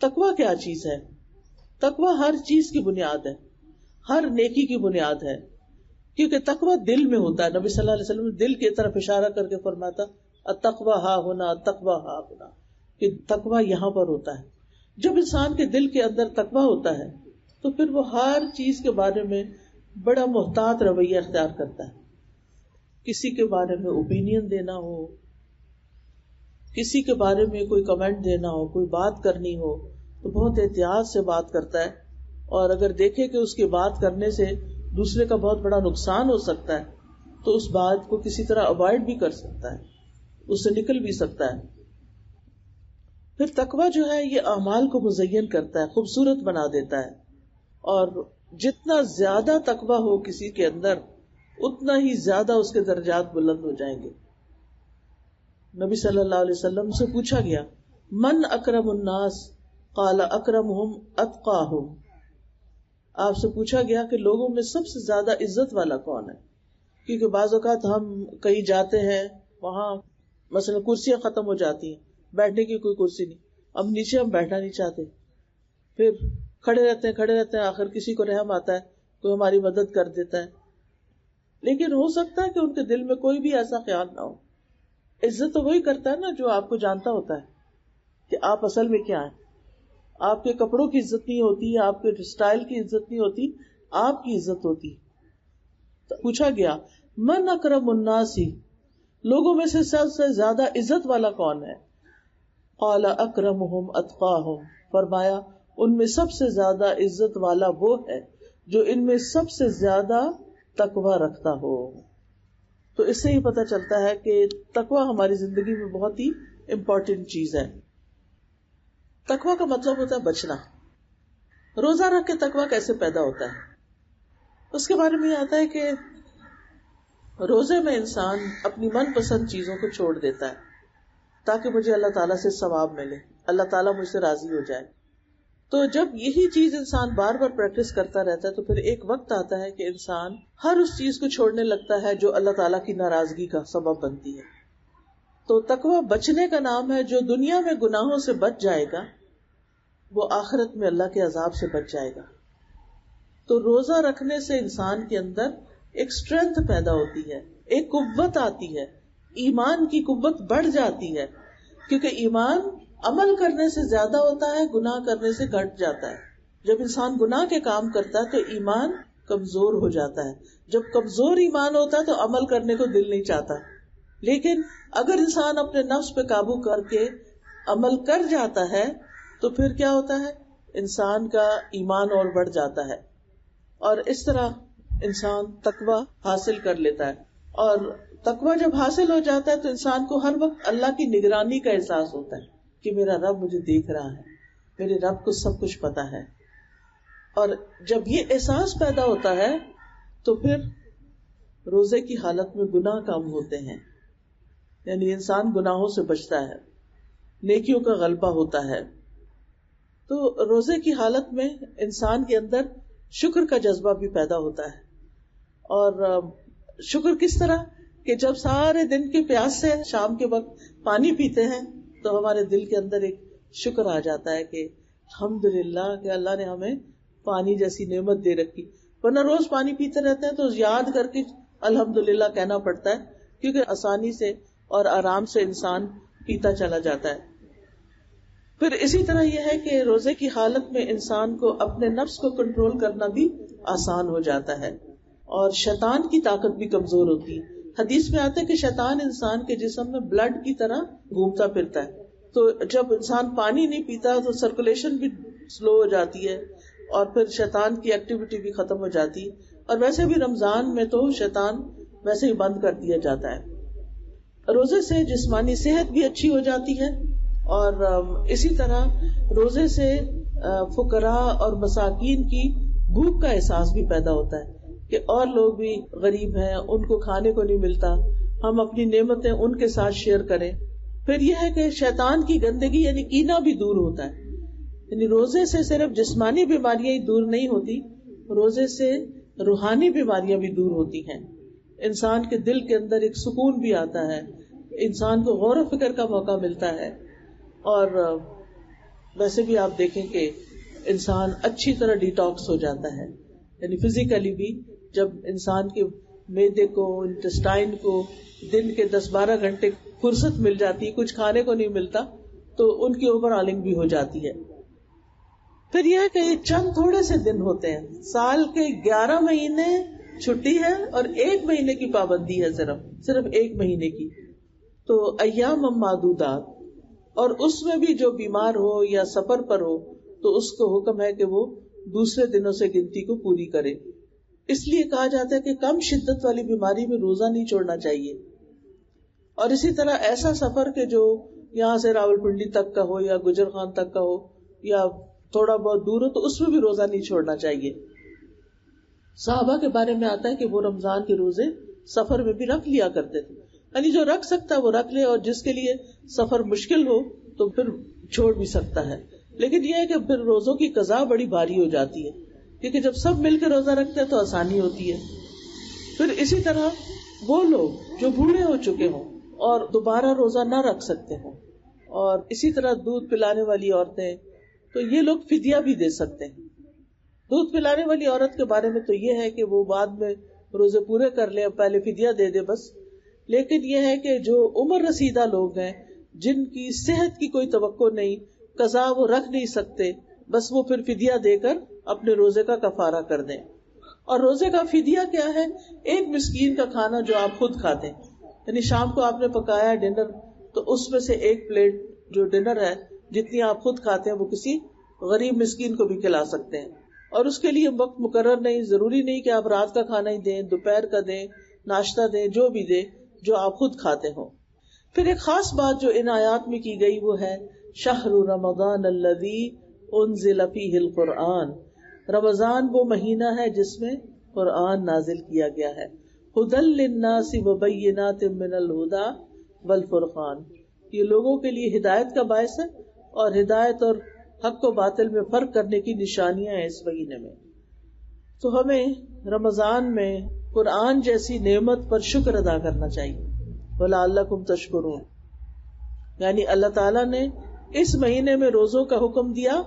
تقوی کیا چیز ہے؟ تقوی ہر چیز کی بنیاد ہے، ہر نیکی کی بنیاد ہے، کیونکہ تقوی دل میں ہوتا ہے. نبی صلی اللہ علیہ وسلم نے دل کی طرف اشارہ کر کے فرماتا التقوی ہا ہونا، التقوی ہا ہونا، کہ تقوی یہاں پر ہوتا ہے. جب انسان کے دل کے اندر تقوی ہوتا ہے تو پھر وہ ہر چیز کے بارے میں بڑا محتاط رویہ اختیار کرتا ہے. کسی کے بارے میں اوپینین دینا ہو، کسی کے بارے میں کوئی کمنٹ دینا ہو، کوئی بات کرنی ہو تو بہت احتیاط سے بات کرتا ہے، اور اگر دیکھے کہ اس کی بات کرنے سے دوسرے کا بہت بڑا نقصان ہو سکتا ہے تو اس بات کو کسی طرح اوائڈ بھی کر سکتا ہے، اس سے نکل بھی سکتا ہے. پھر تقویٰ جو ہے یہ اعمال کو مزین کرتا ہے، خوبصورت بنا دیتا ہے، اور جتنا زیادہ تقویٰ ہو کسی کے اندر اتنا ہی زیادہ اس کے درجات بلند ہو جائیں گے. نبی صلی اللہ علیہ وسلم سے پوچھا گیا من اکرم الناس قال اکرمہم اتقاہم، آپ سے پوچھا گیا کہ لوگوں میں سب سے زیادہ عزت والا کون ہے. کیونکہ بعض اوقات ہم کہیں جاتے ہیں، وہاں مثلا کرسیاں ختم ہو جاتی ہیں، بیٹھنے کی کوئی کرسی نہیں، اب نیچے ہم بیٹھنا نہیں چاہتے، پھر کھڑے رہتے ہیں، آخر کسی کو رحم آتا ہے، کوئی ہماری مدد کر دیتا ہے. لیکن ہو سکتا ہے کہ ان کے دل میں کوئی بھی ایسا خیال نہ ہو. عزت تو وہی کرتا ہے نا جو آپ کو جانتا ہوتا ہے کہ آپ اصل میں کیا ہیں. آپ کے کپڑوں کی عزت نہیں ہوتی، آپ کے اسٹائل کی عزت نہیں ہوتی، آپ کی عزت ہوتی. تو پوچھا گیا من اکرم الناس، لوگوں میں سے سب سے زیادہ عزت والا کون ہے؟ قال اکرمہم اتقاہم، فرمایا ان میں سب سے زیادہ عزت والا وہ ہے جو ان میں سب سے زیادہ تقوی رکھتا ہو. تو اس سے ہی پتہ چلتا ہے کہ تقوی ہماری زندگی میں بہت ہی امپورٹنٹ چیز ہے. تقوی کا مطلب ہوتا ہے بچنا. روزہ رکھ کے تقوی کیسے پیدا ہوتا ہے؟ اس کے بارے میں یہ آتا ہے کہ روزے میں انسان اپنی من پسند چیزوں کو چھوڑ دیتا ہے تاکہ مجھے اللہ تعالیٰ سے ثواب ملے، اللہ تعالیٰ مجھ سے راضی ہو جائے. تو جب یہی چیز انسان بار بار پریکٹس کرتا رہتا ہے تو پھر ایک وقت آتا ہے کہ انسان ہر اس چیز کو چھوڑنے لگتا ہے جو اللہ تعالیٰ کی ناراضگی کا سبب بنتی ہے. تو تقوی بچنے کا نام ہے. جو دنیا میں گناہوں سے بچ جائے گا وہ آخرت میں اللہ کے عذاب سے بچ جائے گا. تو روزہ رکھنے سے انسان کے اندر ایک اسٹرینتھ پیدا ہوتی ہے، ایک قوت آتی ہے، ایمان کی قوت بڑھ جاتی ہے، کیونکہ ایمان عمل کرنے سے زیادہ ہوتا ہے، گناہ کرنے سے گھٹ جاتا ہے. جب انسان گناہ کے کام کرتا ہے تو ایمان کمزور ہو جاتا ہے. جب کمزور ایمان ہوتا ہے تو عمل کرنے کو دل نہیں چاہتا. لیکن اگر انسان اپنے نفس پہ قابو کر کے عمل کر جاتا ہے تو پھر کیا ہوتا ہے؟ انسان کا ایمان اور بڑھ جاتا ہے، اور اس طرح انسان تقوی حاصل کر لیتا ہے. اور تقوی جب حاصل ہو جاتا ہے تو انسان کو ہر وقت اللہ کی نگرانی کا احساس ہوتا ہے کہ میرا رب مجھے دیکھ رہا ہے، میرے رب کو سب کچھ پتا ہے. اور جب یہ احساس پیدا ہوتا ہے تو پھر روزے کی حالت میں گناہ کم ہوتے ہیں، یعنی انسان گناہوں سے بچتا ہے، نیکیوں کا غلبہ ہوتا ہے. تو روزے کی حالت میں انسان کے اندر شکر کا جذبہ بھی پیدا ہوتا ہے، اور شکر کس طرح کہ جب سارے دن کی پیاس سے شام کے وقت پانی پیتے ہیں تو ہمارے دل کے اندر ایک شکر آ جاتا ہے کہ الحمدللہ کہ اللہ نے ہمیں پانی جیسی نعمت دے رکھی. ورنہ روز پانی پیتے رہتے ہیں تو یاد کر کے الحمدللہ کہنا پڑتا ہے, کیونکہ آسانی سے اور آرام سے انسان پیتا چلا جاتا ہے. پھر اسی طرح یہ ہے کہ روزے کی حالت میں انسان کو اپنے نفس کو کنٹرول کرنا بھی آسان ہو جاتا ہے اور شیطان کی طاقت بھی کمزور ہوتی ہے. حدیث میں آتا ہے کہ شیطان انسان کے جسم میں بلڈ کی طرح گھومتا پھرتا ہے, تو جب انسان پانی نہیں پیتا تو سرکولیشن بھی سلو ہو جاتی ہے اور پھر شیطان کی ایکٹیویٹی بھی ختم ہو جاتی ہے. اور ویسے بھی رمضان میں تو شیطان ویسے ہی بند کر دیا جاتا ہے. روزے سے جسمانی صحت بھی اچھی ہو جاتی ہے اور اسی طرح روزے سے فقراء اور مساکین کی بھوک کا احساس بھی پیدا ہوتا ہے کہ اور لوگ بھی غریب ہیں, ان کو کھانے کو نہیں ملتا, ہم اپنی نعمتیں ان کے ساتھ شیئر کریں. پھر یہ ہے کہ شیطان کی گندگی یعنی کینہ بھی دور ہوتا ہے. یعنی روزے سے صرف جسمانی بیماریاں ہی دور نہیں ہوتی, روزے سے روحانی بیماریاں بھی دور ہوتی ہیں. انسان کے دل کے اندر ایک سکون بھی آتا ہے, انسان کو غور و فکر کا موقع ملتا ہے. اور ویسے بھی آپ دیکھیں کہ انسان اچھی طرح ڈیٹاکس ہو جاتا ہے, یعنی فزیکلی بھی. جب انسان کے معدے کو, انٹسٹائن کو دن کے 10-12 گھنٹے فرصت مل جاتی, کچھ کھانے کو نہیں ملتا, تو ان کی اوور آلنگ بھی ہو جاتی ہے. پھر یہ ہے کہ یہ چند تھوڑے سے دن ہوتے ہیں, سال کے 11 مہینے چھٹی ہے اور 1 مہینے کی پابندی ہے, صرف 1 مہینے کی. تو ایام معدودات, اور اس میں بھی جو بیمار ہو یا سفر پر ہو تو اس کو حکم ہے کہ وہ دوسرے دنوں سے گنتی کو پوری کرے. اس لیے کہا جاتا ہے کہ کم شدت والی بیماری میں روزہ نہیں چھوڑنا چاہیے. اور اسی طرح ایسا سفر کہ جو یہاں سے راولپنڈی تک کا ہو یا گجر خان تک کا ہو یا تھوڑا بہت دور ہو تو اس میں بھی روزہ نہیں چھوڑنا چاہیے. صحابہ کے بارے میں آتا ہے کہ وہ رمضان کے روزے سفر میں بھی رکھ لیا کرتے تھے. یعنی جو رکھ سکتا ہے وہ رکھ لے, اور جس کے لیے سفر مشکل ہو تو پھر چھوڑ بھی سکتا ہے. لیکن یہ ہے کہ پھر روزوں کی قضا بڑی بھاری ہو جاتی ہے, کیونکہ جب سب مل کے روزہ رکھتے ہیں تو آسانی ہوتی ہے. پھر اسی طرح وہ لوگ جو بوڑھے ہو چکے ہوں اور دوبارہ روزہ نہ رکھ سکتے ہوں, اور اسی طرح دودھ پلانے والی عورتیں, تو یہ لوگ فدیہ بھی دے سکتے ہیں. دودھ پلانے والی عورت کے بارے میں تو یہ ہے کہ وہ بعد میں روزے پورے کر لے, پہلے فدیہ دے دے بس. لیکن یہ ہے کہ جو عمر رسیدہ لوگ ہیں, جن کی صحت کی کوئی توقع نہیں, قضا وہ رکھ نہیں سکتے, بس وہ پھر فدیہ دے کر اپنے روزے کا کفارہ کر دیں. اور روزے کا فدیہ کیا ہے؟ 1 مسکین کا کھانا جو آپ خود کھاتے ہیں. یعنی شام کو آپ نے پکایا ڈنر, تو اس میں سے 1 پلیٹ جو ڈنر ہے جتنی آپ خود کھاتے ہیں وہ کسی غریب مسکین کو بھی کھلا سکتے ہیں. اور اس کے لیے وقت مقرر نہیں, ضروری نہیں کہ آپ رات کا کھانا ہی دیں, دوپہر کا دیں, ناشتہ دیں, جو بھی دیں جو آپ خود کھاتے ہوں. پھر ایک خاص بات جو ان آیات میں کی گئی وہ ہے شہر رمضان الذی انزل فیہ القرآن. رمضان وہ مہینہ ہے جس میں قرآن نازل کیا گیا ہے. ھدی للناس وبینات من الھدی والفرقان, یہ لوگوں کے لیے ہدایت کا باعث ہے اور ہدایت اور حق و باطل میں فرق کرنے کی نشانیاں ہیں اس مہینے میں. تو ہمیں رمضان میں قرآن جیسی نعمت پر شکر ادا کرنا چاہیے. وَلَعَلَّكُمْ تَشْكُرُونَ, یعنی اللہ تعالیٰ نے اس مہینے میں روزوں کا حکم دیا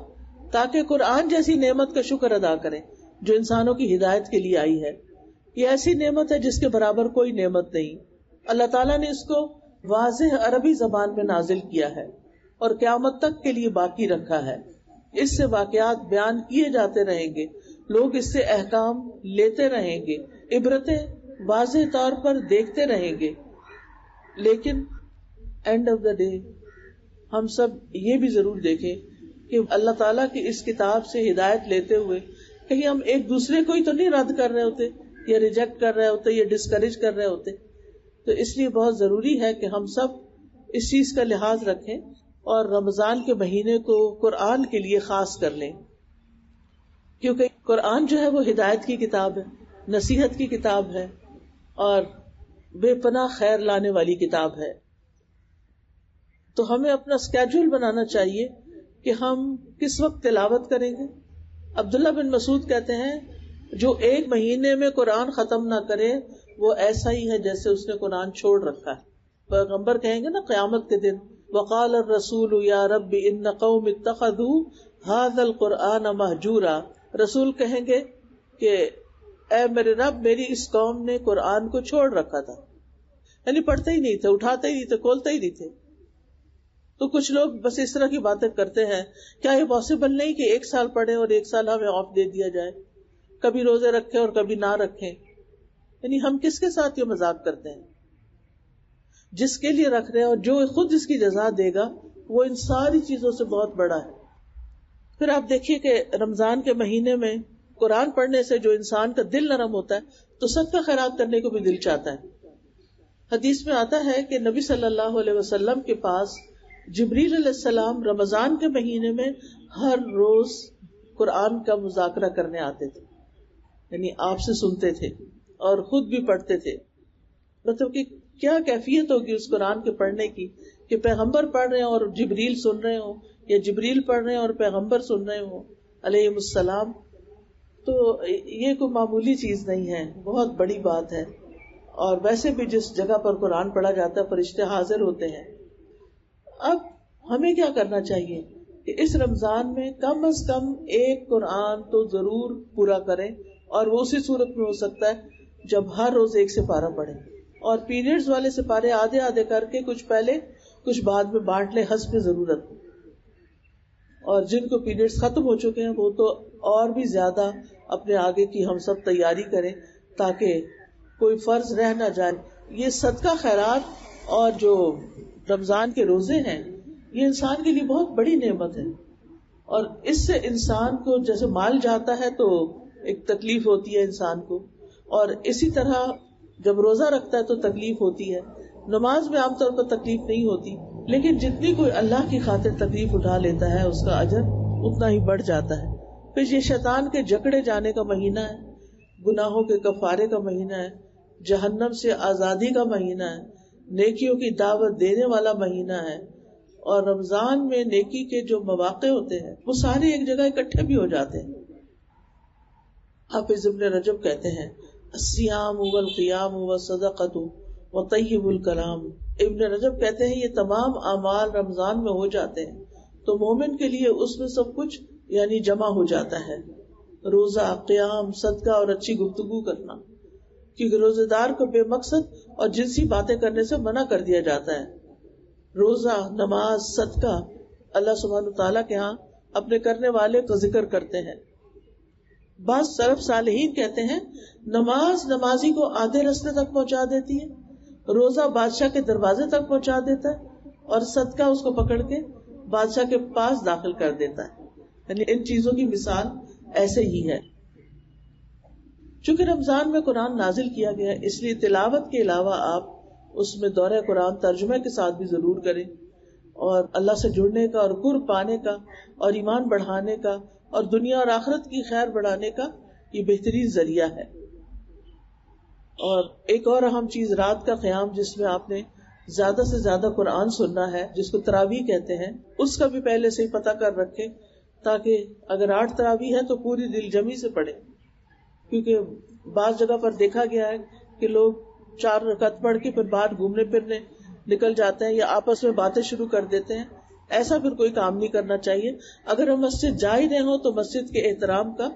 تاکہ قرآن جیسی نعمت کا شکر ادا کریں جو انسانوں کی ہدایت کے لیے آئی ہے. یہ ایسی نعمت ہے جس کے برابر کوئی نعمت نہیں. اللہ تعالیٰ نے اس کو واضح عربی زبان میں نازل کیا ہے اور قیامت تک کے لیے باقی رکھا ہے. اس سے واقعات بیان کیے جاتے رہیں گے, لوگ اس سے احکام لیتے رہیں گے, عبرتیں واضح طور پر دیکھتے رہیں گے. لیکن اینڈ آف دا ڈے ہم سب یہ بھی ضرور دیکھیں کہ اللہ تعالیٰ کی اس کتاب سے ہدایت لیتے ہوئے کہیں ہم ایک دوسرے کو ہی تو نہیں رد کر رہے ہوتے یا ریجیکٹ کر رہے ہوتے یا ڈسکریج کر رہے ہوتے. تو اس لیے بہت ضروری ہے کہ ہم سب اس چیز کا لحاظ رکھیں اور رمضان کے مہینے کو قرآن کے لیے خاص کر لیں, کیونکہ قرآن جو ہے وہ ہدایت کی کتاب ہے, نصیحت کی کتاب ہے اور بے پناہ خیر لانے والی کتاب ہے. تو ہمیں اپنا اسکیڈول بنانا چاہیے کہ ہم کس وقت تلاوت کریں گے. عبداللہ بن مسعود کہتے ہیں جو 1 مہینے میں قرآن ختم نہ کرے وہ ایسا ہی ہے جیسے اس نے قرآن چھوڑ رکھا ہے. پیغمبر کہیں گے نا قیامت کے دن وقال الرسول یا رب ان قوم اتخذوا هذا القرآن مہجورا، رسول کہیں گے کہ اے میرے رب میری اس قوم نے قرآن کو چھوڑ رکھا تھا، یعنی پڑھتے ہی نہیں تھے، اٹھاتے ہی نہیں تھے، کھولتے ہی نہیں تھے. تو کچھ لوگ بس اس طرح کی باتیں کرتے ہیں. کیا یہ پاسبل نہیں کہ 1 سال پڑھے اور 1 سال ہمیں آف دے دیا جائے، کبھی روزے رکھیں اور کبھی نہ رکھیں؟ یعنی ہم کس کے ساتھ یہ مذاق کرتے ہیں؟ جس کے لیے رکھ رہے ہیں اور جو خود اس کی جزا دے گا وہ ان ساری چیزوں سے بہت بڑا ہے. پھر آپ دیکھیے کہ رمضان کے مہینے میں قرآن پڑھنے سے جو انسان کا دل نرم ہوتا ہے تو صدقہ خیرات کرنے کو بھی دل چاہتا ہے. حدیث میں آتا ہے کہ نبی صلی اللہ علیہ وسلم کے پاس جبریل علیہ السلام رمضان کے مہینے میں ہر روز قرآن کا مذاکرہ کرنے آتے تھے، یعنی آپ سے سنتے تھے اور خود بھی پڑھتے تھے. مطلب کہ کیا کیفیت ہوگی اس قرآن کے پڑھنے کی کہ پیغمبر پڑھ رہے ہیں اور جبریل سن رہے ہوں، یا جبریل پڑھ رہے ہیں اور پیغمبر سن رہے ہوں علیہ السلام. تو یہ کوئی معمولی چیز نہیں ہے، بہت بڑی بات ہے. اور ویسے بھی جس جگہ پر قرآن پڑھا جاتا ہے فرشتے حاضر ہوتے ہیں. اب ہمیں کیا کرنا چاہیے کہ اس رمضان میں کم از کم ایک قرآن تو ضرور پورا کریں، اور وہ اسی صورت میں ہو سکتا ہے جب ہر روز ایک سپارہ پڑھیں، اور پیریڈز والے سپارے آدھے آدھے کر کے کچھ پہلے کچھ بعد میں بانٹ لیں حسب ضرورت. اور جن کو پیریڈز ختم ہو چکے ہیں وہ تو اور بھی زیادہ اپنے آگے کی ہم سب تیاری کریں تاکہ کوئی فرض رہ نہ جائے. یہ صدقہ خیرات اور جو رمضان کے روزے ہیں یہ انسان کے لیے بہت بڑی نعمت ہے، اور اس سے انسان کو جیسے مال جاتا ہے تو ایک تکلیف ہوتی ہے انسان کو، اور اسی طرح جب روزہ رکھتا ہے تو تکلیف ہوتی ہے. نماز میں عام طور پر تکلیف نہیں ہوتی، لیکن جتنی کوئی اللہ کی خاطر تکلیف اٹھا لیتا ہے اس کا اجر اتنا ہی بڑھ جاتا ہے. پھر یہ شیطان کے جکڑے جانے کا مہینہ ہے، گناہوں کے کفارے کا مہینہ ہے، جہنم سے آزادی کا مہینہ ہے، نیکیوں کی دعوت دینے والا مہینہ ہے. اور رمضان میں نیکی کے جو مواقع ہوتے ہیں وہ سارے ایک جگہ اکٹھے بھی ہو جاتے ہیں. حافظ ابن رجب کہتے ہیں الصیام والقیام والصدقۃ وطیب الکلام. ابن رجب کہتے ہیں یہ تمام اعمال رمضان میں ہو جاتے ہیں تو مومن کے لیے اس میں سب کچھ یعنی جمع ہو جاتا ہے. روزہ، قیام، صدقہ اور اچھی گفتگو کرنا، کیونکہ روزے دار کو بے مقصد اور جنسی باتیں کرنے سے منع کر دیا جاتا ہے. روزہ، نماز، صدقہ اللہ سبحانہ تعالیٰ کے ہاں اپنے کرنے والے کا ذکر کرتے ہیں. بعض سلف صالحین کہتے ہیں نماز نمازی کو آدھے راستے تک پہنچا دیتی ہے، روزہ بادشاہ کے دروازے تک پہنچا دیتا ہے، اور صدقہ اس کو پکڑ کے بادشاہ کے پاس داخل کر دیتا ہے. یعنی ان چیزوں کی مثال ایسے ہی ہے. چونکہ رمضان میں قرآن نازل کیا گیا اس لیے تلاوت کے علاوہ آپ اس میں دورہ قرآن ترجمے کے ساتھ بھی ضرور کریں، اور اللہ سے جڑنے کا اور قرب پانے کا اور ایمان بڑھانے کا اور دنیا اور آخرت کی خیر بڑھانے کا یہ بہترین ذریعہ ہے. اور ایک اور اہم چیز رات کا قیام، جس میں آپ نے زیادہ سے زیادہ قرآن سننا ہے، جس کو تراویح کہتے ہیں، اس کا بھی پہلے سے ہی پتہ کر رکھیں تاکہ اگر 8 تراویح ہے تو پوری دل جمی سے پڑھیں. کیونکہ بعض جگہ پر دیکھا گیا ہے کہ لوگ 4 رکعت پڑھ کے پھر باہر گھومنے پھرنے نکل جاتے ہیں یا آپس میں باتیں شروع کر دیتے ہیں. ایسا پھر کوئی کام نہیں کرنا چاہیے. اگر ہم مسجد جا ہی رہے ہوں تو مسجد کے احترام کا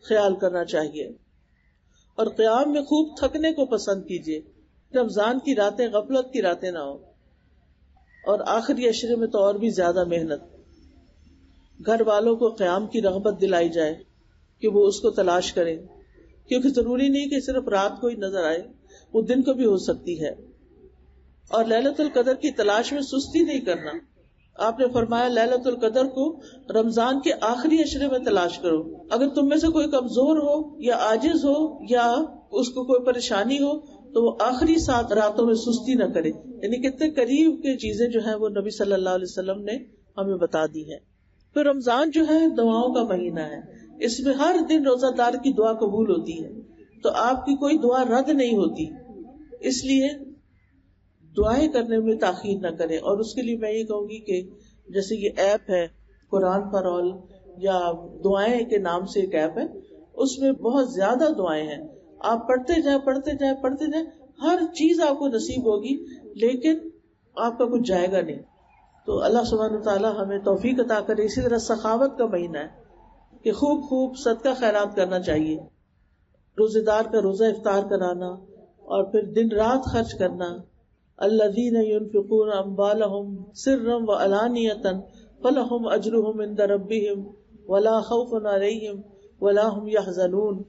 خیال کرنا چاہیے، اور قیام میں خوب تھکنے کو پسند کیجیے. رمضان کی راتیں غفلت کی راتیں نہ ہو، اور آخری عشرے میں تو اور بھی زیادہ محنت. گھر والوں کو قیام کی رغبت دلائی جائے کہ وہ اس کو تلاش کریں، کیونکہ ضروری نہیں کہ صرف رات کو ہی نظر آئے، وہ دن کو بھی ہو سکتی ہے. اور لیلۃ القدر کی تلاش میں سستی نہیں کرنا. آپ نے فرمایا لیلۃ القدر کو رمضان کے آخری عشرے میں تلاش کرو. اگر تم میں سے کوئی کمزور ہو یا عاجز ہو یا اس کو کوئی پریشانی ہو تو وہ آخری 7 راتوں میں سستی نہ کرے. یعنی کتنے قریب کی چیزیں جو ہیں وہ نبی صلی اللہ علیہ وسلم نے ہمیں بتا دی ہیں. پھر رمضان جو ہے دعاؤں کا مہینہ ہے، اس میں ہر دن روزہ دار کی دعا قبول ہوتی ہے، تو آپ کی کوئی دعا رد نہیں ہوتی. اس لیے دعائیں کرنے میں تاخیر نہ کریں. اور اس کے لیے میں یہ کہوں گی کہ جیسے یہ ایپ ہے قرآن پر رول یا دعائیں کے نام سے ایک ایپ ہے، اس میں بہت زیادہ دعائیں ہیں. آپ پڑھتے جائیں، ہر چیز آپ کو نصیب ہوگی، لیکن آپ کا کچھ جائے گا نہیں. تو اللہ سبحانہ وتعالی ہمیں توفیق عطا کرے. اسی طرح سخاوت کا مہینہ ہے کہ خوب خوب صدقہ خیرات کرنا چاہیے. روزے دار کا روزہ افطار کرانا اور پھر دن رات خرچ کرنا. الذین ينفقون اموالهم سرا وعلانیۃ فلہم اجرہم عند ربہم ولا خوف علیہم ولا هم يحزنون.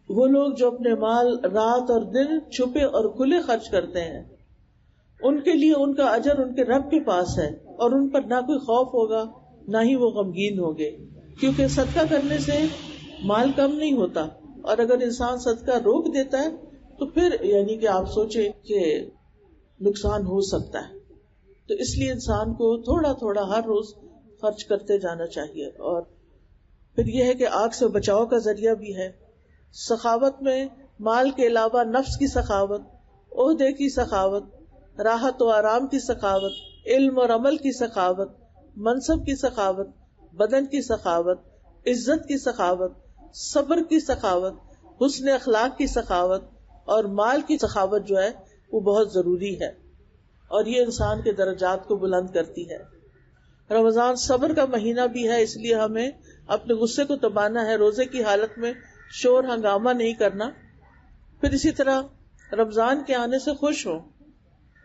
وہ لوگ جو اپنے مال رات اور دن چھپے اور کھلے خرچ کرتے ہیں، ان کے لیے ان کا اجر ان کے رب کے پاس ہے، اور ان پر نہ کوئی خوف ہوگا نہ ہی وہ غمگین ہوگے. کیونکہ صدقہ کرنے سے مال کم نہیں ہوتا، اور اگر انسان صدقہ روک دیتا ہے تو پھر یعنی کہ آپ سوچیں کہ نقصان ہو سکتا ہے. تو اس لیے انسان کو تھوڑا تھوڑا ہر روز خرچ کرتے جانا چاہیے. اور پھر یہ ہے کہ آگ سے بچاؤ کا ذریعہ بھی ہے. سخاوت میں مال کے علاوہ نفس کی سخاوت، عہدے کی سخاوت، راحت و آرام کی سخاوت، علم اور عمل کی سخاوت، منصب کی سخاوت، بدن کی سخاوت، عزت کی سخاوت، صبر کی سخاوت، حسن اخلاق کی سخاوت اور مال کی سخاوت جو ہے وہ بہت ضروری ہے، اور یہ انسان کے درجات کو بلند کرتی ہے. رمضان صبر کا مہینہ بھی ہے، اس لیے ہمیں اپنے غصے کو دبانا ہے، روزے کی حالت میں شور ہنگامہ نہیں کرنا. پھر اسی طرح رمضان کے آنے سے خوش ہوں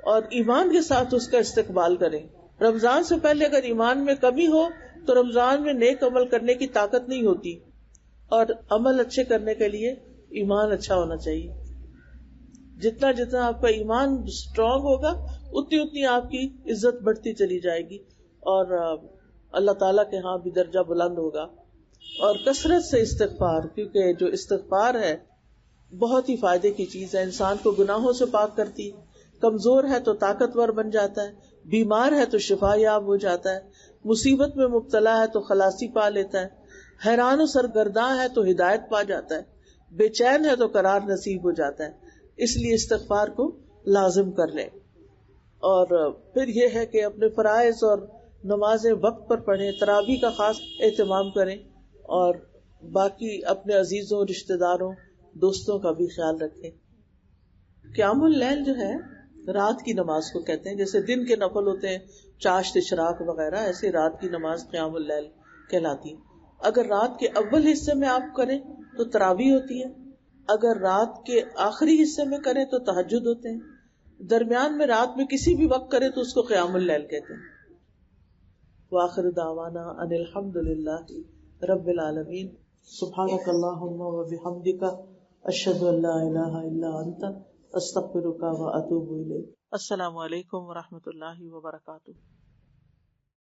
اور ایمان کے ساتھ اس کا استقبال کریں. رمضان سے پہلے اگر ایمان میں کمی ہو تو رمضان میں نیک عمل کرنے کی طاقت نہیں ہوتی، اور عمل اچھے کرنے کے لیے ایمان اچھا ہونا چاہیے. جتنا جتنا آپ کا ایمان اسٹرانگ ہوگا اتنی اتنی آپ کی عزت بڑھتی چلی جائے گی، اور اللہ تعالیٰ کے ہاں بھی درجہ بلند ہوگا. اور کثرت سے استغفار، کیونکہ جو استغفار ہے بہت ہی فائدے کی چیز ہے، انسان کو گناہوں سے پاک کرتی. کمزور ہے تو طاقتور بن جاتا ہے، بیمار ہے تو شفا یاب ہو جاتا ہے، مصیبت میں مبتلا ہے تو خلاصی پا لیتا ہے، حیران و سرگرداں ہے تو ہدایت پا جاتا ہے، بے چین ہے تو قرار نصیب ہو جاتا ہے. اس لیے استغفار کو لازم کر لیں. اور پھر یہ ہے کہ اپنے فرائض اور نمازیں وقت پر پڑھیں، تراویح کا خاص اہتمام کریں، اور باقی اپنے عزیزوں، رشتہ داروں، دوستوں کا بھی خیال رکھیں. قیام اللیل جو ہے رات کی نماز کو کہتے ہیں. جیسے دن کے نفل ہوتے ہیں چاشت، اشراق وغیرہ، ایسے رات کی نماز قیام اللیل کہلاتی. اگر رات کے اول حصے میں آپ کریں تو تراویح ہوتی ہے، اگر رات کے آخری حصے میں کریں تو تہجد ہوتے ہیں، درمیان میں رات میں کسی بھی وقت کریں تو اس کو قیام اللیل کہتے ہیں. وآخر دعوانا ان الحمد للہ رب العالمین. سبحانک اللہم وبحمدک، اشہد ان لا الہ الا انت، استغفرک واتوب الیک. السلام علیکم ورحمۃ اللہ وبرکاتہ.